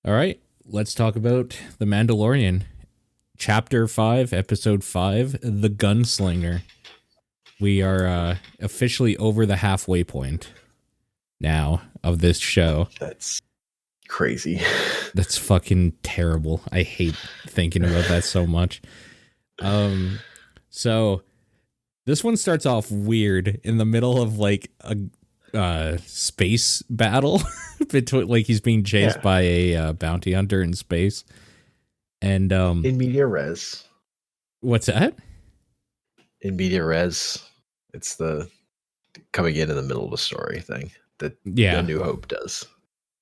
All right, let's talk about The Mandalorian, Chapter 5, Episode 5, The Gunslinger. We are officially over the halfway point now of this show. That's crazy. That's fucking terrible. I hate thinking about that so much. So this one starts off weird in the middle of like a space battle between, like, he's being chased by a bounty hunter in space. And in media res. What's that? In media res, it's the coming in the middle of the story thing that A New Hope does.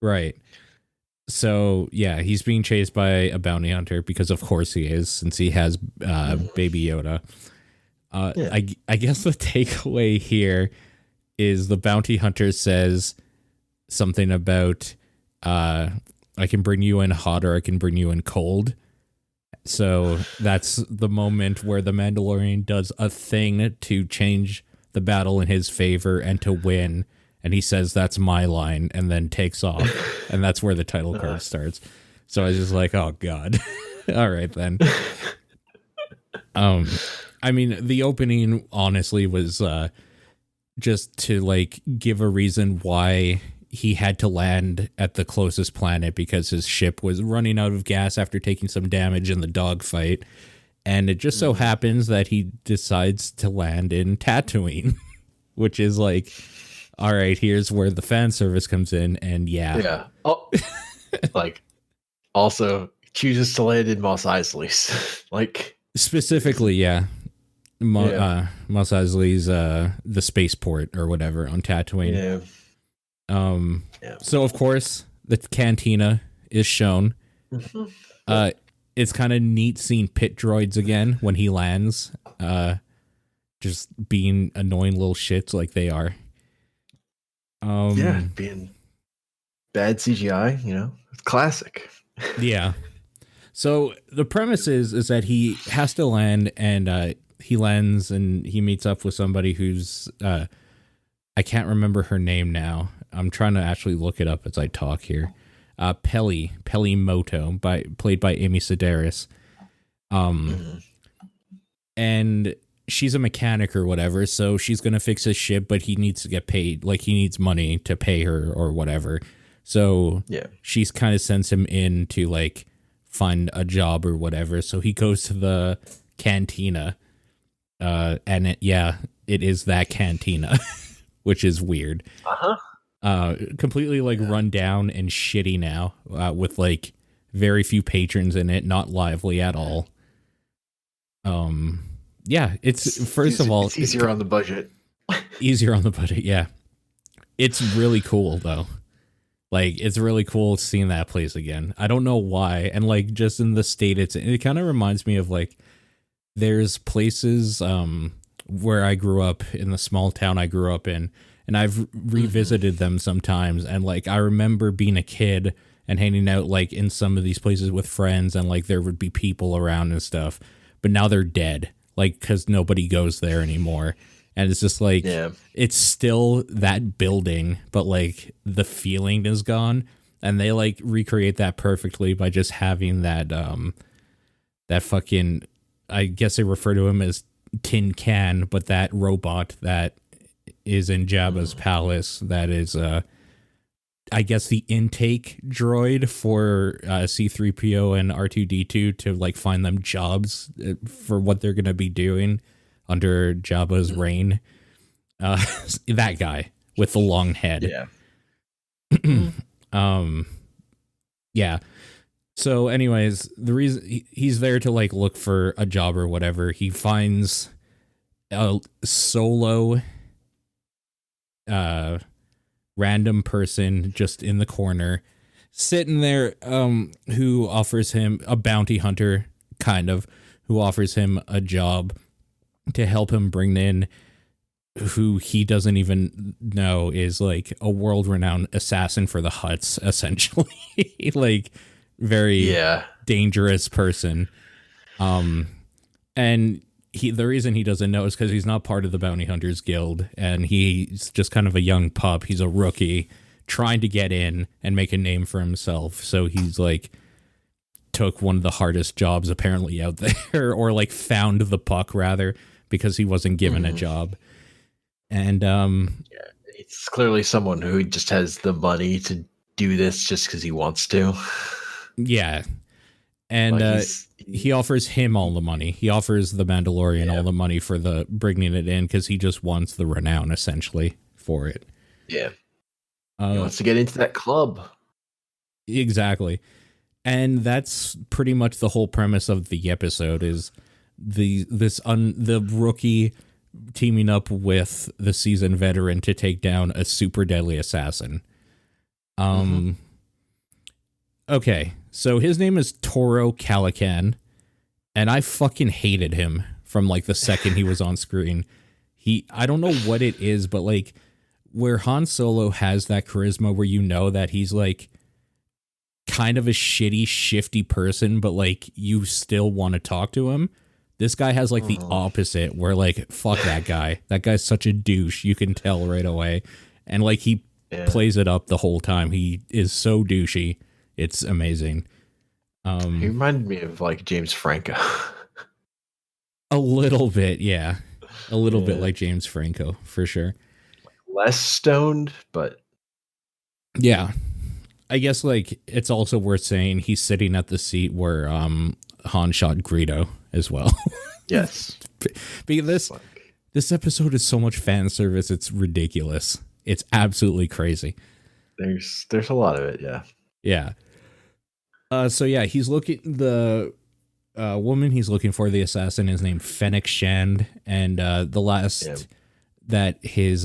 Right. So yeah, he's being chased by a bounty hunter because of course he is, since he has Baby Yoda. I guess the takeaway here is the bounty hunter says something about I can bring you in hot or I can bring you in cold. So that's the moment where the Mandalorian does a thing to change the battle in his favor and to win. And he says, "That's my line," and then takes off. And that's where the title card starts. So I was just like, oh God. All right, then. I mean, the opening honestly was just to like give a reason why he had to land at the closest planet, because his ship was running out of gas after taking some damage in the dogfight. And it just so happens that he decides to land in Tatooine, which is like, all right, here's where the fan service comes in. And yeah. Oh, like, also chooses to land in Mos Eisley's. Like, specifically, yeah. Mos Eisley's the spaceport or whatever on Tatooine. So of course the cantina is shown. It's kind of neat seeing pit droids again when he lands, just being annoying little shits like they are. Being bad CGI, it's classic. Yeah. So the premise is that he has to land, and he lands and he meets up with somebody who's I can't remember her name now. I'm trying to actually look it up as I talk here. Peli Moto, played by Amy Sedaris. And she's a mechanic or whatever, so she's gonna fix his ship, but he needs to get paid. Like, he needs money to pay her or whatever. So she's kind of sends him in to like find a job or whatever. So he goes to the cantina, and it is that cantina, which is weird. Completely like run down and shitty now, with like very few patrons in it, not lively at all. It's first of all, it's easier on the budget. Yeah. It's really cool though. Like, it's really cool seeing that place again. I don't know why, and like just in the state it kind of reminds me of like, there's places where I grew up, in the small town I grew up in, and I've revisited them sometimes, and like I remember being a kid and hanging out like in some of these places with friends, and like there would be people around and stuff, but now they're dead, like, because nobody goes there anymore. And it's just like, it's still that building, but like the feeling is gone, and they like recreate that perfectly by just having that that fucking, I guess they refer to him as Tin Can, but that robot that is in Jabba's palace, that is I guess the intake droid for C-3PO and R2-D2 to like find them jobs for what they're gonna be doing under Jabba's reign. That guy with the long head. So anyways, the reason he's there to like look for a job or whatever, he finds a solo random person just in the corner sitting there, who offers him, a bounty hunter kind of, who offers him a job to help him bring in who he doesn't even know is like a world-renowned assassin for the Hutts, essentially. Like, very dangerous person. And the reason he doesn't know is because he's not part of the Bounty Hunters Guild, and he's just kind of a young pup. He's a rookie trying to get in and make a name for himself. So he's like took one of the hardest jobs apparently out there, or like found the puck rather, because he wasn't given a job. And it's clearly someone who just has the money to do this just because he wants to. Yeah. And he offers him all the money. He offers the Mandalorian all the money for the bringing it in, because he just wants the renown essentially for it. Yeah. He wants to get into that club. Exactly. And that's pretty much the whole premise of the episode, is the rookie teaming up with the seasoned veteran to take down a super deadly assassin. Okay, so his name is Toro Calican, and I fucking hated him from like the second he was on screen. I don't know what it is, but like where Han Solo has that charisma where you know that he's like kind of a shitty, shifty person, but like you still want to talk to him. This guy has like the opposite, where like, fuck that guy. That guy's such a douche. You can tell right away. And like he plays it up the whole time. He is so douchey. It's amazing. He reminded me of like James Franco. A little bit, yeah. A little bit like James Franco, for sure. Less stoned, but yeah. I guess like it's also worth saying he's sitting at the seat where Han shot Greedo as well. Yes. Because this episode is so much fan service, it's ridiculous. It's absolutely crazy. There's a lot of it, yeah. Yeah. So yeah, he's looking, the woman he's looking for, the assassin, is named Fennec Shand, and the last that his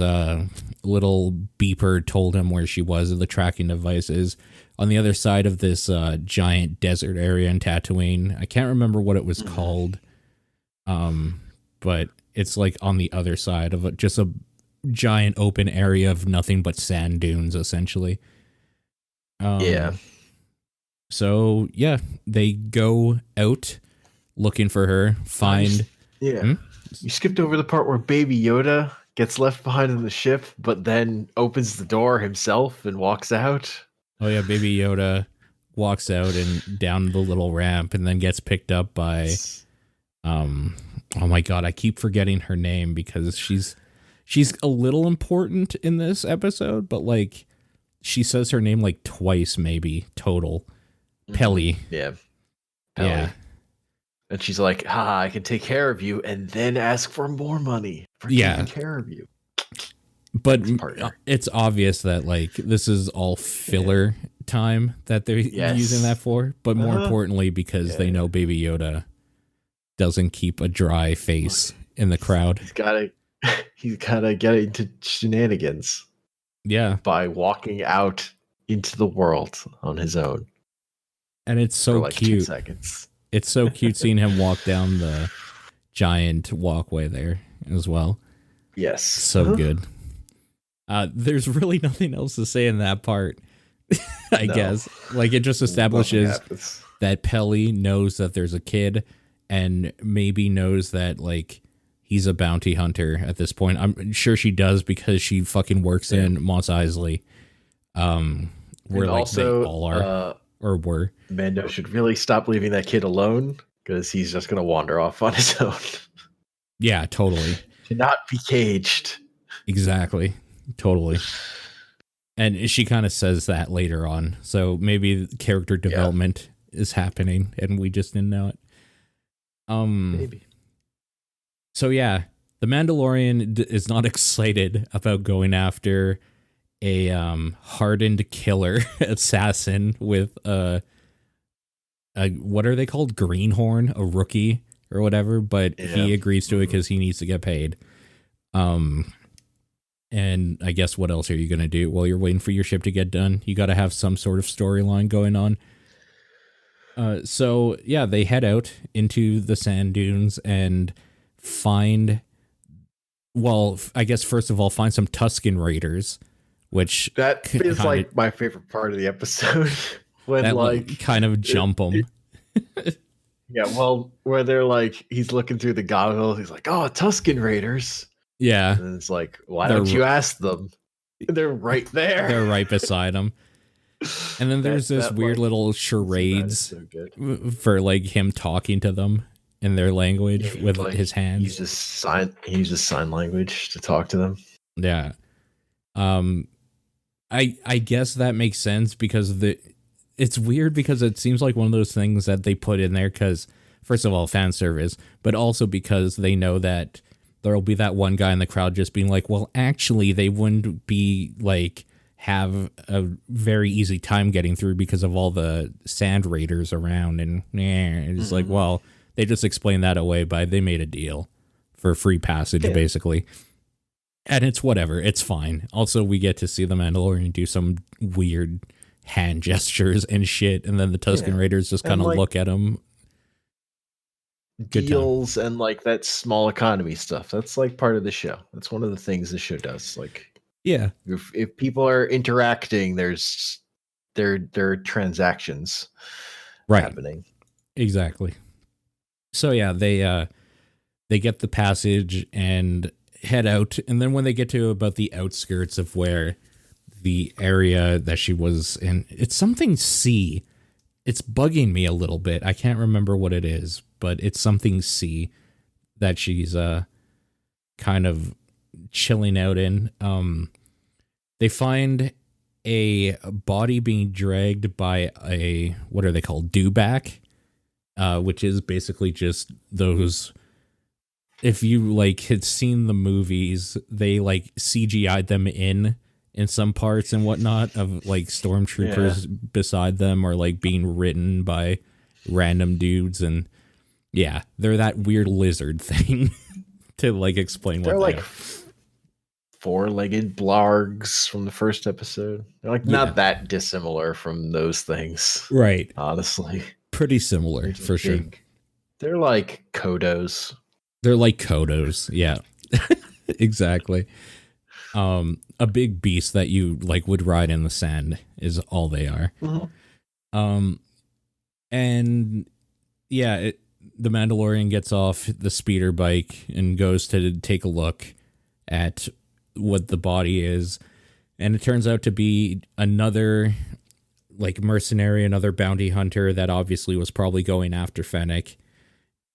little beeper told him where she was, the tracking device is on the other side of this giant desert area in Tatooine. I can't remember what it was called, but it's like on the other side of just a giant open area of nothing but sand dunes, essentially. So yeah, they go out looking for her. Find. You skipped over the part where Baby Yoda gets left behind in the ship, but then opens the door himself and walks out. Oh yeah, Baby Yoda walks out and down the little ramp, and then gets picked up by. Oh my god, I keep forgetting her name because she's a little important in this episode, but like she says her name like twice maybe total. Pelly. Yeah. Pelly. Yeah. And she's like, I can take care of you, and then ask for more money for taking care of you. But it's obvious that like this is all filler time that they're using that for. But more importantly, because they know Baby Yoda doesn't keep a dry face in the crowd. He's gotta get into shenanigans. Yeah. By walking out into the world on his own. And it's so for like cute. 2 seconds. It's so cute seeing him walk down the giant walkway there as well. Yes. So good. There's really nothing else to say in that part, I guess. Like, it just establishes that Pelly knows that there's a kid and maybe knows that, like, he's a bounty hunter at this point. I'm sure she does because she fucking works in Mos Eisley. Where, like, also, they all are. Or were. Mando should really stop leaving that kid alone because he's just going to wander off on his own. Yeah, totally. To not be caged. Exactly. Totally. And she kind of says that later on. So maybe character development is happening and we just didn't know it. Maybe. So yeah, the Mandalorian is not excited about going after a hardened killer assassin with a what are they called? Greenhorn, a rookie or whatever, but he agrees to it because he needs to get paid. And I guess what else are you going to do while you're waiting for your ship to get done? You got to have some sort of storyline going on. So yeah, they head out into the sand dunes and find, well, I guess first of all, find some Tusken Raiders, which that is like my favorite part of the episode. When that, like kind of jump them. Yeah, well, where they're like, he's looking through the goggles, he's like, "Oh, Tusken Raiders." Yeah, and it's like, why don't you ask them? They're right there. They're right beside him. And then there's this weird little charades for like him talking to them in their language with like, his hands. He uses sign language to talk to them. Yeah. I guess that makes sense because it's weird because it seems like one of those things that they put in there because, first of all, fan service, but also because they know that there'll be that one guy in the crowd just being like, well, actually, they wouldn't be like have a very easy time getting through because of all the sand raiders around. And it's like, well, they just explained that away by they made a deal for free passage, basically. And it's whatever. It's fine. Also, we get to see the Mandalorian do some weird hand gestures and shit. And then the Tusken Raiders just kind of look at him. Deals and like that small economy stuff. That's like part of the show. That's one of the things the show does. Like, yeah, if people are interacting, there are transactions happening. Exactly. So yeah, they get the passage and head out, and then when they get to about the outskirts of where the area that she was in, it's something C. It's bugging me a little bit. I can't remember what it is, but it's something C that she's kind of chilling out in. They find a body being dragged by a, what are they called? Dewback, which is basically just those. If you like had seen the movies, they like CGI'd them in some parts and whatnot of like stormtroopers beside them or like being ridden by random dudes. And yeah, they're that weird lizard thing to like explain they're what like they are. Four-legged blargs from the first episode. They're like not that dissimilar from those things. Right. Honestly. Pretty similar for sure. They're like Kodos. They're like Kodos. Yeah, exactly. A big beast that you like would ride in the sand is all they are. Mm-hmm. And yeah, the Mandalorian gets off the speeder bike and goes to take a look at what the body is. And it turns out to be another like mercenary, another bounty hunter that obviously was probably going after Fennec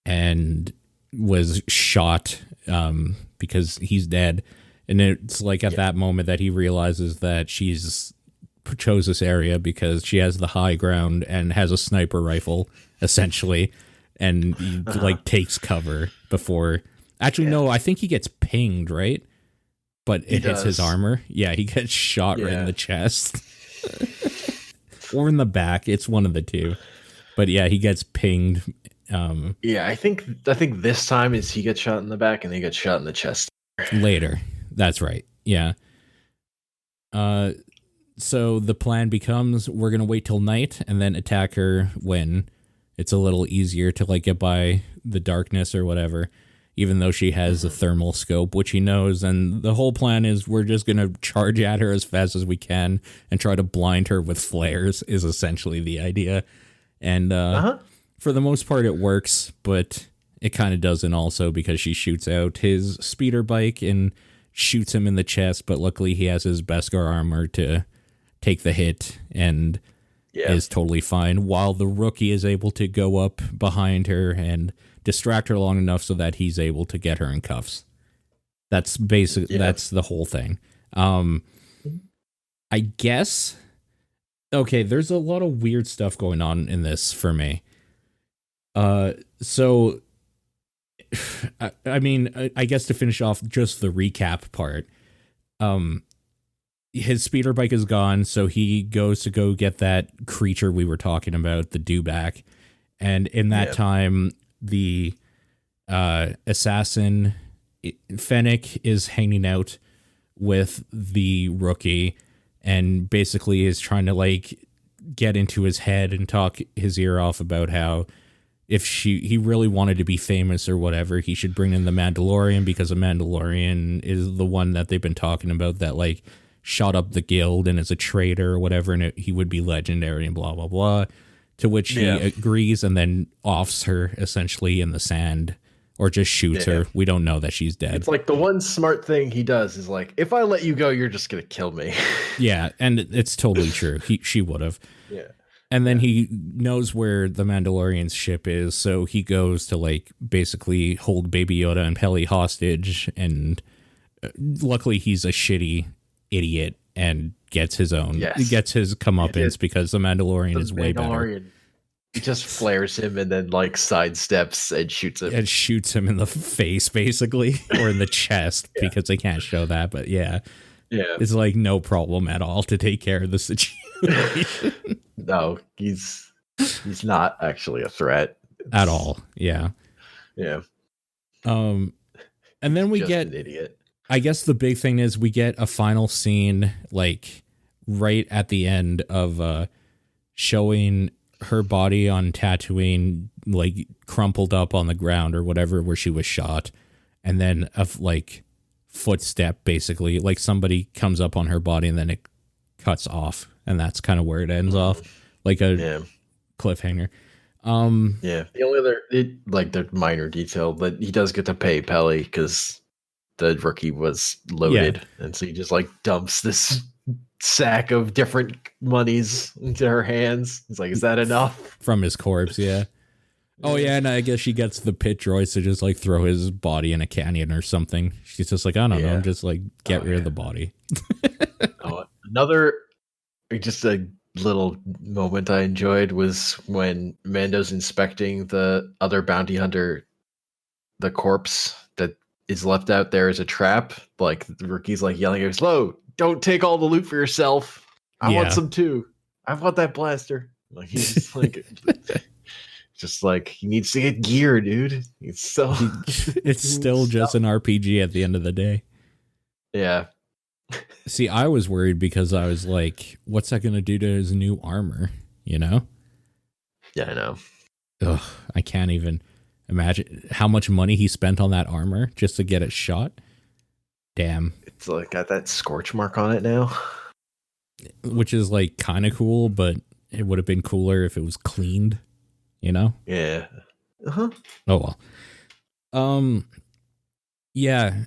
and was shot because he's dead. And it's like at that moment that he realizes that she's chose this area because she has the high ground and has a sniper rifle, essentially. And he like takes cover before. Actually, no, I think he gets pinged, right? But it hits his armor. Yeah, he gets shot right in the chest. Or in the back. It's one of the two. But yeah, he gets pinged. I think this time is he gets shot in the back and he gets shot in the chest. Later. That's right. Yeah. So the plan becomes we're going to wait till night and then attack her when it's a little easier to like get by the darkness or whatever, even though she has a thermal scope, which he knows. And the whole plan is we're just going to charge at her as fast as we can and try to blind her with flares is essentially the idea. And for the most part, it works, but it kind of doesn't also because she shoots out his speeder bike and shoots him in the chest, but luckily he has his Beskar armor to take the hit and is totally fine, while the rookie is able to go up behind her and distract her long enough so that he's able to get her in cuffs. That's basically that's the whole thing. I guess there's a lot of weird stuff going on in this for me. So I mean, I guess to finish off just the recap part, his speeder bike is gone, so he goes to go get that creature we were talking about, the dewback. And in that time, the assassin Fennec is hanging out with the rookie and basically is trying to like get into his head and talk his ear off about how if he really wanted to be famous or whatever, he should bring in the Mandalorian because a Mandalorian is the one that they've been talking about that like shot up the guild and is a traitor or whatever, and he would be legendary and blah, blah, blah. To which he agrees and then offs her essentially in the sand or just shoots her. We don't know that she's dead. It's like the one smart thing he does is like, if I let you go, you're just gonna kill me. Yeah, and it's totally true. She would have. Yeah. And then he knows where the Mandalorian's ship is, so he goes to like basically hold Baby Yoda and Peli hostage. And luckily, he's a shitty idiot and gets his own. He gets his comeuppance because the Mandalorian is way better. He just flares him and then like sidesteps and shoots him. And shoots him in the face, basically, or in the chest because they can't show that. But yeah, it's like no problem at all to take care of the situation. No, he's not actually a threat at all. Yeah. And then we get an idiot. I guess the big thing is we get a final scene like right at the end of showing her body on Tatooine, like crumpled up on the ground or whatever where she was shot, and then a like footstep, basically like somebody comes up on her body and then it cuts off, and that's kind of where it ends off, like a cliffhanger. The only other the minor detail that he does get to pay Peli because the rookie was loaded, and so he just like dumps this sack of different monies into her hands. He's like, is that enough? From his corpse, Oh yeah, and I guess she gets the pit droids to just like throw his body in a canyon or something. She's just like, I don't know, just like get rid of the body. Another just a little moment I enjoyed was when Mando's inspecting the other bounty hunter, the corpse that is left out there as a trap. Like the rookie's like yelling at him, "Slow! Don't take all the loot for yourself. I want some too. I want that blaster." Like he's like, just like he needs to get gear, dude. It's still just an RPG at the end of the day. Yeah. See, I was worried because I was like, what's that going to do to his new armor? You know? Yeah, I know. Ugh, I can't even imagine how much money he spent on that armor just to get it shot. Damn. It's like got that scorch mark on it now. Which is like kind of cool, but it would have been cooler if it was cleaned, you know? Yeah. Oh, well. Yeah,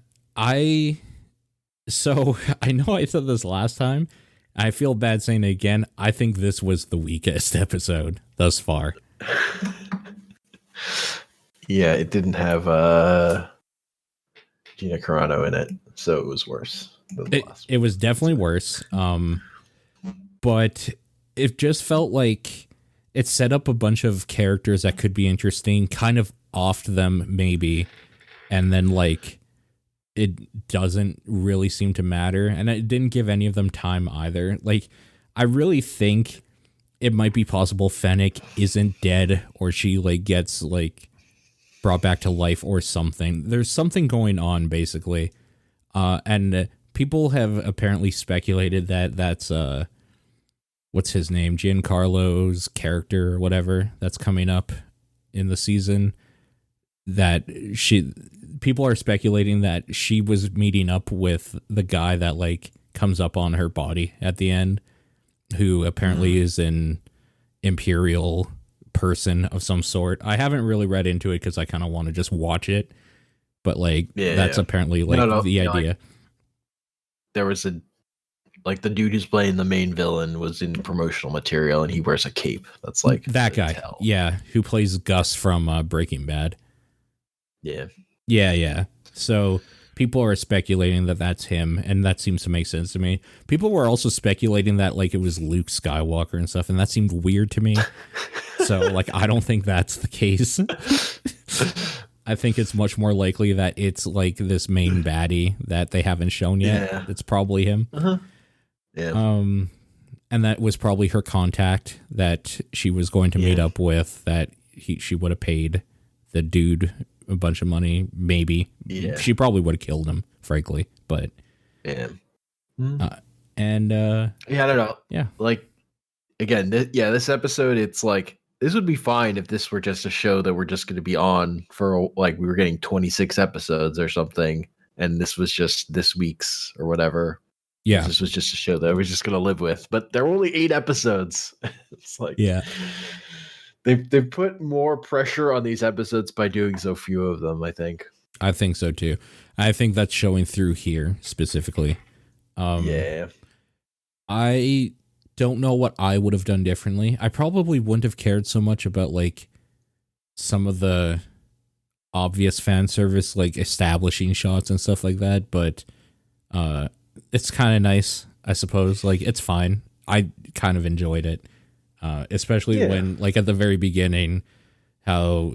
So I know I said this last time. I feel bad saying it again. I think this was the weakest episode thus far. Yeah, it didn't have Gina Carano in it, so it was worse than the last one. It was definitely worse. But it just felt like it set up a bunch of characters that could be interesting, kind of offed them maybe, and then like it doesn't really seem to matter, and it didn't give any of them time either. Like, I really think it might be possible Fennec isn't dead, or she like gets like brought back to life or something. There's something going on basically, and people have apparently speculated that that's what's his name, Giancarlo's character or whatever that's coming up in the season. That people are speculating that she was meeting up with the guy that like comes up on her body at the end, who apparently is an Imperial person of some sort. I haven't really read into it because I kind of want to just watch it, but like that's apparently like the idea. Like, there was the dude who's playing the main villain was in promotional material and he wears a cape. That's like that guy. Tell. Yeah, who plays Gus from Breaking Bad. Yeah. So people are speculating that that's him, and that seems to make sense to me. People were also speculating that like it was Luke Skywalker and stuff, and that seemed weird to me. So like I don't think that's the case. I think it's much more likely that it's like this main baddie that they haven't shown yet. Yeah. It's probably him. Yeah. And that was probably her contact that she was going to meet up with, that she would have paid the dude a bunch of money, maybe. Yeah. She probably would have killed him, frankly, but I don't know. Yeah. Like again, this episode, it's like this would be fine if this were just a show that we're just going to be on for like we were getting 26 episodes or something, and this was just this week's or whatever. Yeah. This was just a show that I was just going to live with, but there were only 8 episodes. It's like, They've put more pressure on these episodes by doing so few of them, I think. I think so too. I think that's showing through here specifically. Yeah. I don't know what I would have done differently. I probably wouldn't have cared so much about like some of the obvious fan service, like establishing shots and stuff like that, but it's kind of nice, I suppose. Like, it's fine. I kind of enjoyed it, especially when, like, at the very beginning, how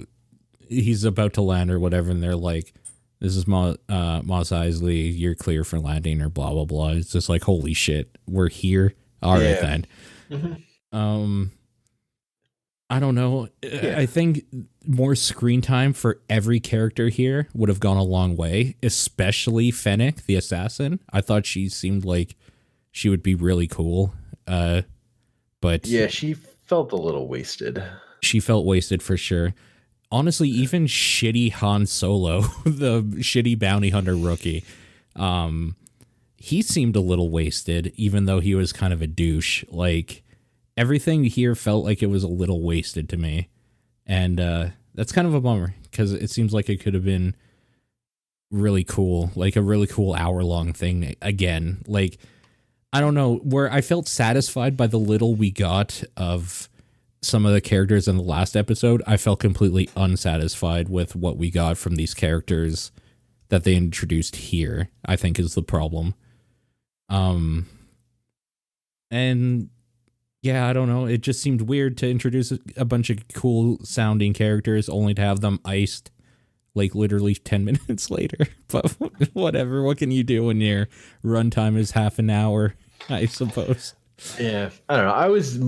he's about to land or whatever, and they're like, "This is Mos Eisley, you're clear for landing," or blah blah blah. It's just like, holy shit, we're here. All right then. Mm-hmm. I don't know. Yeah. I think more screen time for every character here would have gone a long way, especially Fennec, the assassin. I thought she seemed like she would be really cool. But yeah, she felt a little wasted. She felt wasted for sure. Honestly, even shitty Han Solo, the shitty bounty hunter rookie, he seemed a little wasted, even though he was kind of a douche. Like, everything here felt like it was a little wasted to me. And that's kind of a bummer, because it seems like it could have been really cool, like a really cool hour-long thing again. Like, I don't know, where I felt satisfied by the little we got of some of the characters in the last episode, I felt completely unsatisfied with what we got from these characters that they introduced here, I think is the problem. And yeah, I don't know. It just seemed weird to introduce a bunch of cool sounding characters only to have them iced like literally 10 minutes later. But whatever. What can you do when your runtime is half an hour, I suppose? Yeah, I don't know. I was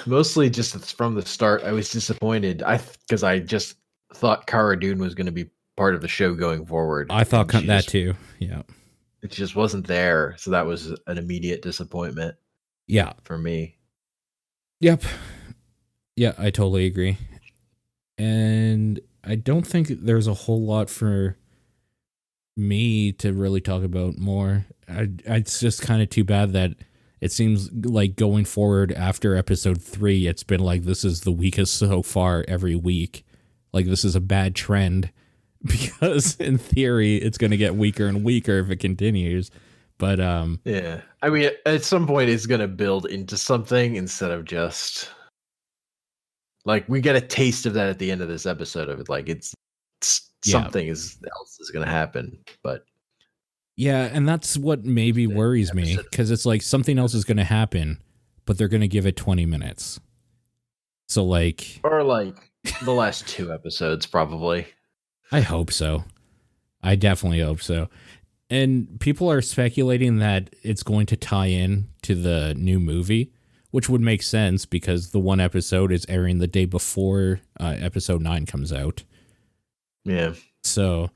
mostly just from the start, I was disappointed. Because I just thought Cara Dune was going to be part of the show going forward. I thought that too. Yeah. It just wasn't there. So that was an immediate disappointment. Yeah. For me. Yep. Yeah, I totally agree. And I don't think there's a whole lot for me to really talk about more. It's just kind of too bad that it seems like going forward after episode 3, it's been like, this is the weakest so far every week. Like, this is a bad trend, because in theory, it's going to get weaker and weaker if it continues. But yeah, I mean, at some point, it's going to build into something instead of just like, we get a taste of that at the end of this episode of it. Like, it's something else is going to happen, but. Yeah, and that's what maybe worries me, because it's like something else is going to happen, but they're going to give it 20 minutes. So like... Or like the last 2 episodes, probably. I hope so. I definitely hope so. And people are speculating that it's going to tie in to the new movie, which would make sense because the one episode is airing the day before episode 9 comes out. Yeah. So...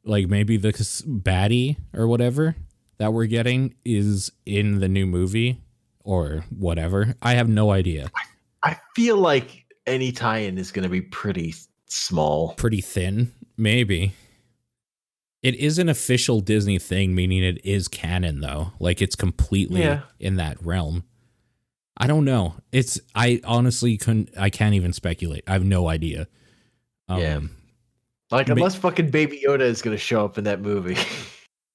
like maybe the baddie or whatever that we're getting is in the new movie or whatever. I have no idea. I feel like any tie-in is going to be pretty small. Pretty thin, maybe. It is an official Disney thing, meaning it is canon, though. Like, it's completely in that realm. I don't know. I honestly can't even speculate. I have no idea. Yeah. Like, unless fucking Baby Yoda is going to show up in that movie.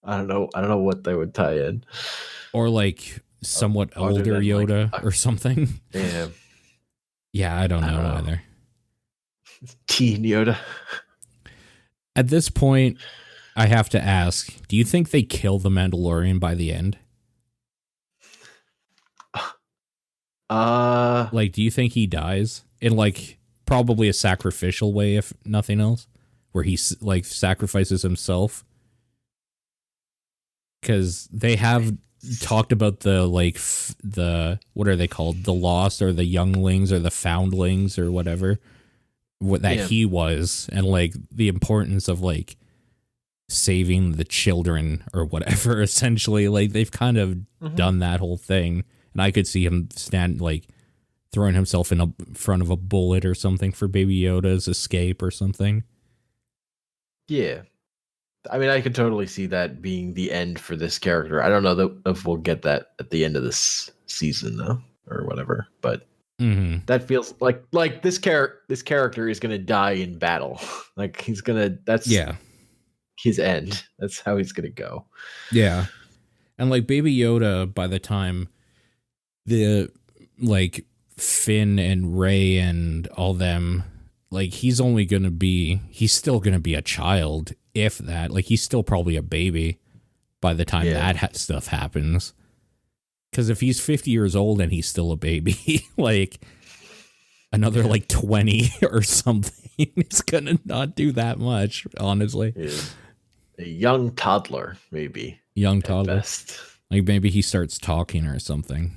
I don't know what they would tie in. Or like somewhat older Yoda or something. Yeah. Yeah, I don't know either. Teen Yoda. At this point, I have to ask, do you think they kill the Mandalorian by the end? Like, do you think he dies in like probably a sacrificial way, if nothing else? Where he like sacrifices himself, because they have talked about the like the what are they called, the lost or the younglings or the foundlings or whatever he was, and like the importance of like saving the children or whatever. Essentially, like they've kind of done that whole thing, and I could see him throwing himself in front of a bullet or something for Baby Yoda's escape or something. Yeah. I mean, I could totally see that being the end for this character. I don't know if we'll get that at the end of this season, though, or whatever. But Mm-hmm. That feels like this character is gonna die in battle. Like that's Yeah. his end. That's how he's gonna go. Yeah. And like Baby Yoda, by the time the like Finn and Rey and all them, like he's still gonna be a child, if that. Like he's still probably a baby by the time that stuff happens. Because if he's 50 years old and he's still a baby, like another like 20 or something, it's gonna not do that much, honestly. Yeah. A young toddler, maybe. Young toddler. Best. Like maybe he starts talking or something.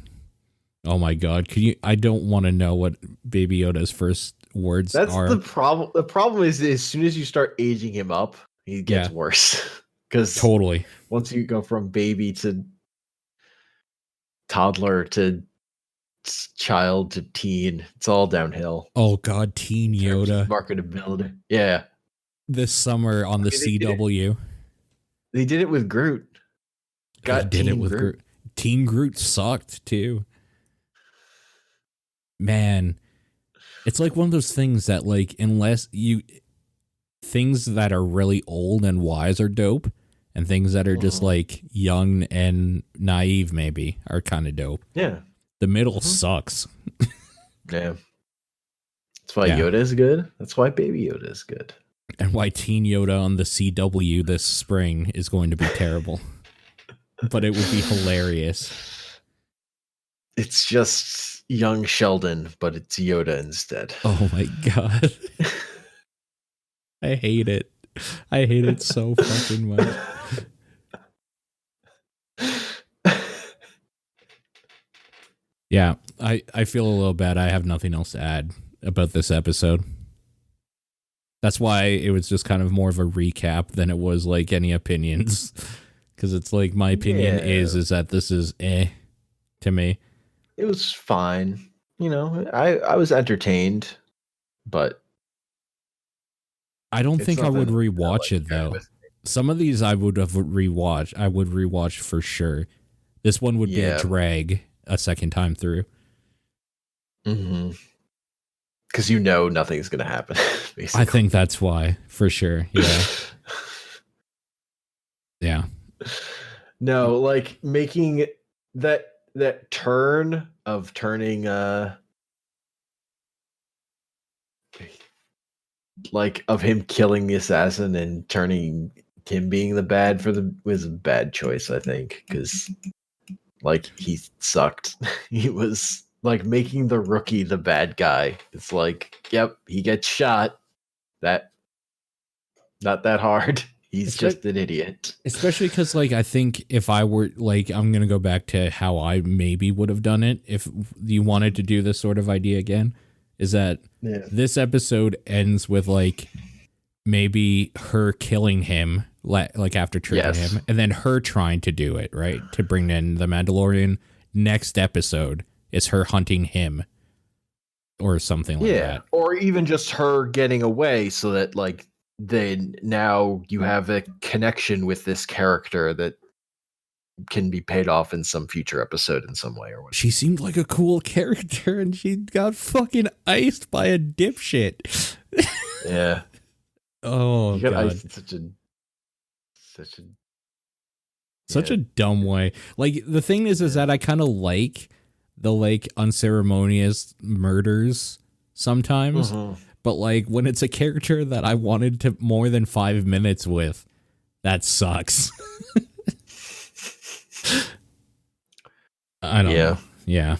Oh my god, I don't want to know what Baby Yoda's first words are. That's the problem. The problem is as soon as you start aging him up, he gets worse. Because totally. Once you go from baby to toddler to child to teen, it's all downhill. Oh god, Teen Yoda. Marketability. Yeah. This summer on the CW. They did it with Groot. Groot. Teen Groot sucked too. Man, it's like one of those things that like things that are really old and wise are dope, and things that are just like young and naive maybe are kind of dope. Yeah. The middle sucks. Yeah. That's why Yoda is good. That's why Baby Yoda is good. And why Teen Yoda on the CW this spring is going to be terrible. But it would be hilarious. It's just young Sheldon, but it's Yoda instead. Oh my god. I hate it. I hate it so fucking much. Yeah, I feel a little bad. I have nothing else to add about this episode. That's why it was just kind of more of a recap than it was like any opinions. Because it's like my opinion is that this is to me. It was fine. You know, I was entertained, but I don't think I would rewatch it though. Some of these I would have rewatched. I would rewatch for sure. This one would be a drag a second time through. Mm-hmm. Because nothing's going to happen, basically. I think that's why, for sure. Yeah. Yeah. No, like making that turn of turning like of him killing the assassin and turning him being the bad was a bad choice, I think, because like he sucked. He was like making the rookie the bad guy. It's like, yep, he gets shot. Not that hard. He's just an idiot. Especially because, like, I think if I were, like, I'm going to go back to how I maybe would have done it if you wanted to do this sort of idea again, is that this episode ends with, like, maybe her killing him, like, after triggering him, and then her trying to do it, right? To bring in the Mandalorian. Next episode is her hunting him or something like that. Or even just her getting away so that, like, then now you have a connection with this character that can be paid off in some future episode in some way or whatever. She seemed like a cool character and she got fucking iced by a dipshit. Yeah. Oh, God. Iced in such a dumb way. Like, the thing is that I kind of like the, like, unceremonious murders sometimes. Mm-hmm. But, like, when it's a character that I wanted to more than 5 minutes with, that sucks. I don't know. Yeah.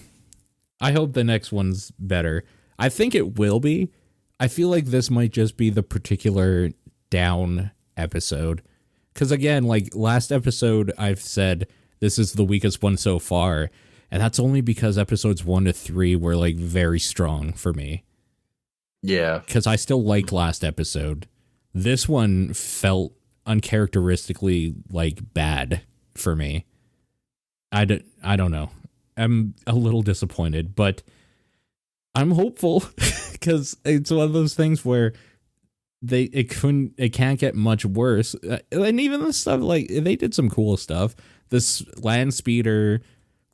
I hope the next one's better. I think it will be. I feel like this might just be the particular down episode. Because, again, like, last episode, I've said this is the weakest one so far. And that's only because episodes 1 to 3 were, like, very strong for me. Yeah. Because I still liked last episode. This one felt uncharacteristically, like, bad for me. I don't know. I'm a little disappointed, but I'm hopeful because it's one of those things where it can't get much worse. And even the stuff, like, they did some cool stuff. This land speeder,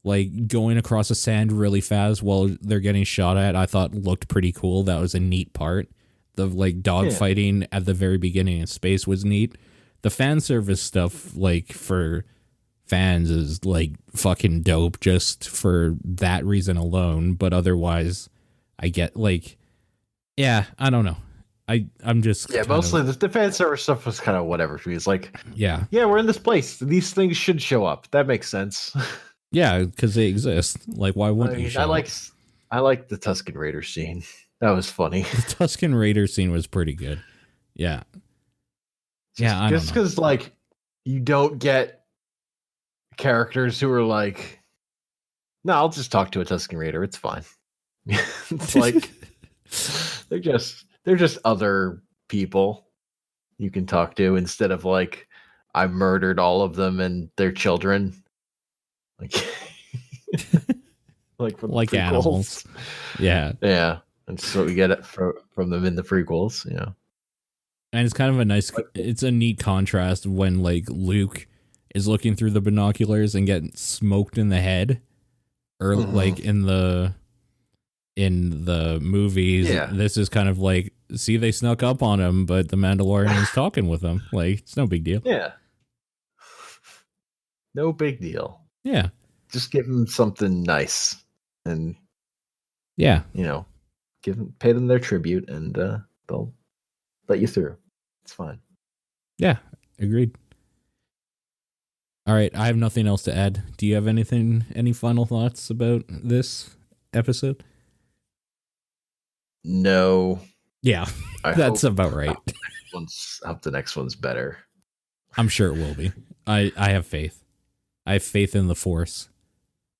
like going across the sand really fast while they're getting shot at, I thought looked pretty cool. That was a neat part. The like dog fighting at the very beginning in space was neat. The fan service stuff, like for fans, is like fucking dope just for that reason alone. But otherwise, I get like, yeah, I don't know. I'm just mostly the fan service stuff was kind of whatever to me. It's like, yeah, we're in this place. These things should show up. That makes sense. yeah, because they exist. Like, why wouldn't you show up? I like the Tusken Raider scene. That was funny. The Tusken Raider scene was pretty good. Yeah. Just because like you don't get characters who are like, no, I'll just talk to a Tusken Raider. It's fine. It's like they're just other people you can talk to instead of like I murdered all of them and their children. Like like animals. Yeah. Yeah. And so we get it from them in the prequels, you know. And it's kind of it's a neat contrast when like Luke is looking through the binoculars and getting smoked in the head, or like in the movies. Yeah. This is kind of like, see, they snuck up on him, but the Mandalorian is talking with him. Like, it's no big deal. Yeah. No big deal. Yeah. Just give him something nice and yeah, you know, pay them their tribute and they'll let you through. It's fine. Yeah, agreed. All right, I have nothing else to add. Do you have any final thoughts about this episode? No. Yeah, that's about right. I hope the next one's better. I'm sure it will be. I have faith. I have faith in the Force.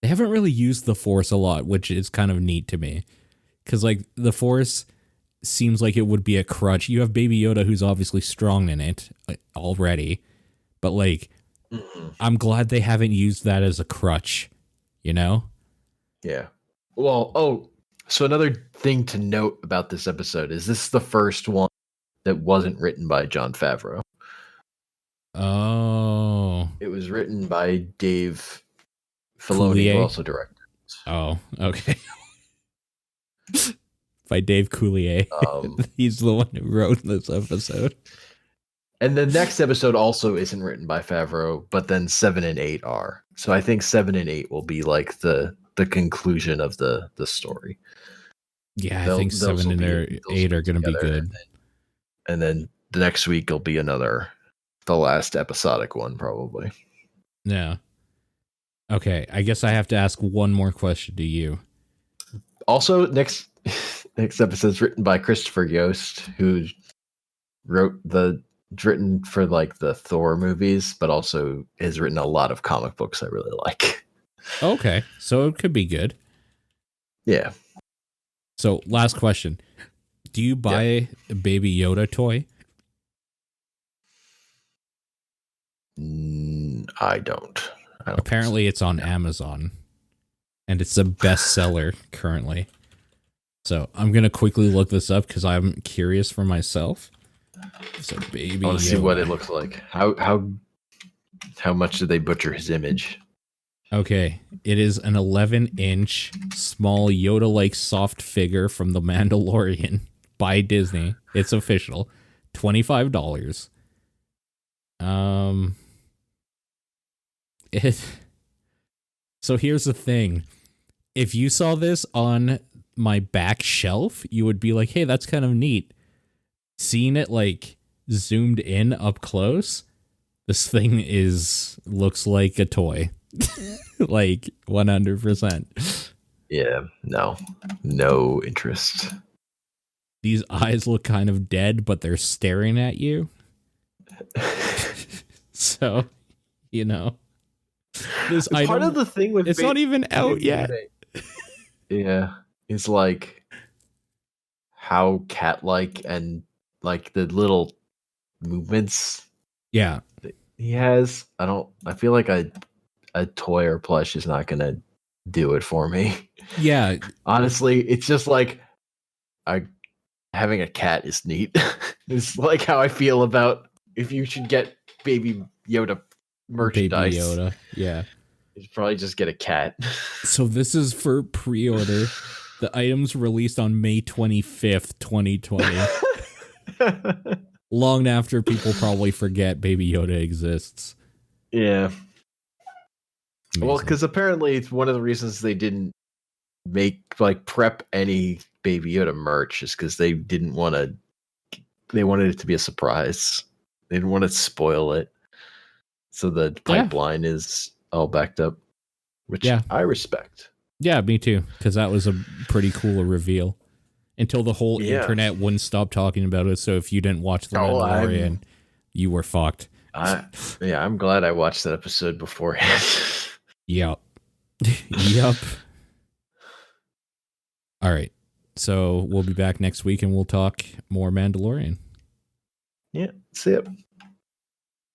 They haven't really used the Force a lot, which is kind of neat to me. Because, like, the Force seems like it would be a crutch. You have Baby Yoda, who's obviously strong in it already. But, like, I'm glad they haven't used that as a crutch, you know? Yeah. Well, so another thing to note about this episode is this is the first one that wasn't written by Jon Favreau. Oh. It was written by Dave Filoni, who also directed. Oh, okay. By Dave Coulier. He's the one who wrote this episode. And the next episode also isn't written by Favreau, but then 7 and 8 are. So I think 7 and 8 will be like the conclusion of the story. Yeah, I think 7 and 8 are going to be good. And then the next week will be the last episodic one, probably. Yeah. Okay, I guess I have to ask one more question to you. Also, next episode is written by Christopher Yost, who written for like the Thor movies, but also has written a lot of comic books I really like. Okay, so it could be good. Yeah. So, last question. Do you buy a Baby Yoda toy? I don't. Apparently, it's on Amazon, and it's a bestseller currently. So I'm gonna quickly look this up because I'm curious for myself. So Baby, I want to see what it looks like. How much did they butcher his image? Okay, it is an 11-inch small Yoda-like soft figure from the Mandalorian by Disney. It's official, $25. So here's the thing. If you saw this on my back shelf, you would be like, hey, that's kind of neat. Seeing it like zoomed in up close, this thing looks like a toy. Like 100%. Yeah, no interest. These eyes look kind of dead, but they're staring at you. So, you know. This part of the thing with it's not even out yet. Yeah, it's like how cat-like and like the little movements. Yeah, that he has. I feel like a toy or plush is not gonna do it for me. Yeah, honestly, it's just like having a cat is neat. It's like how I feel about if you should get Baby Yoda merchandise. Baby Yoda, yeah. You'd probably just get a cat. So this is for pre-order. The items released on May 25th, 2020. Long after people probably forget Baby Yoda exists. Yeah. Amazing. Well, because apparently it's one of the reasons they didn't prep any Baby Yoda merch is because they didn't want to. They wanted it to be a surprise. They didn't want to spoil it. So the pipeline is all backed up, which I respect. Yeah, me too, because that was a pretty cool reveal. Until the whole internet wouldn't stop talking about it. So if you didn't watch The Mandalorian, you were fucked. I'm glad I watched that episode beforehand. Yep. Yep. All right. So we'll be back next week and we'll talk more Mandalorian. Yeah. See ya.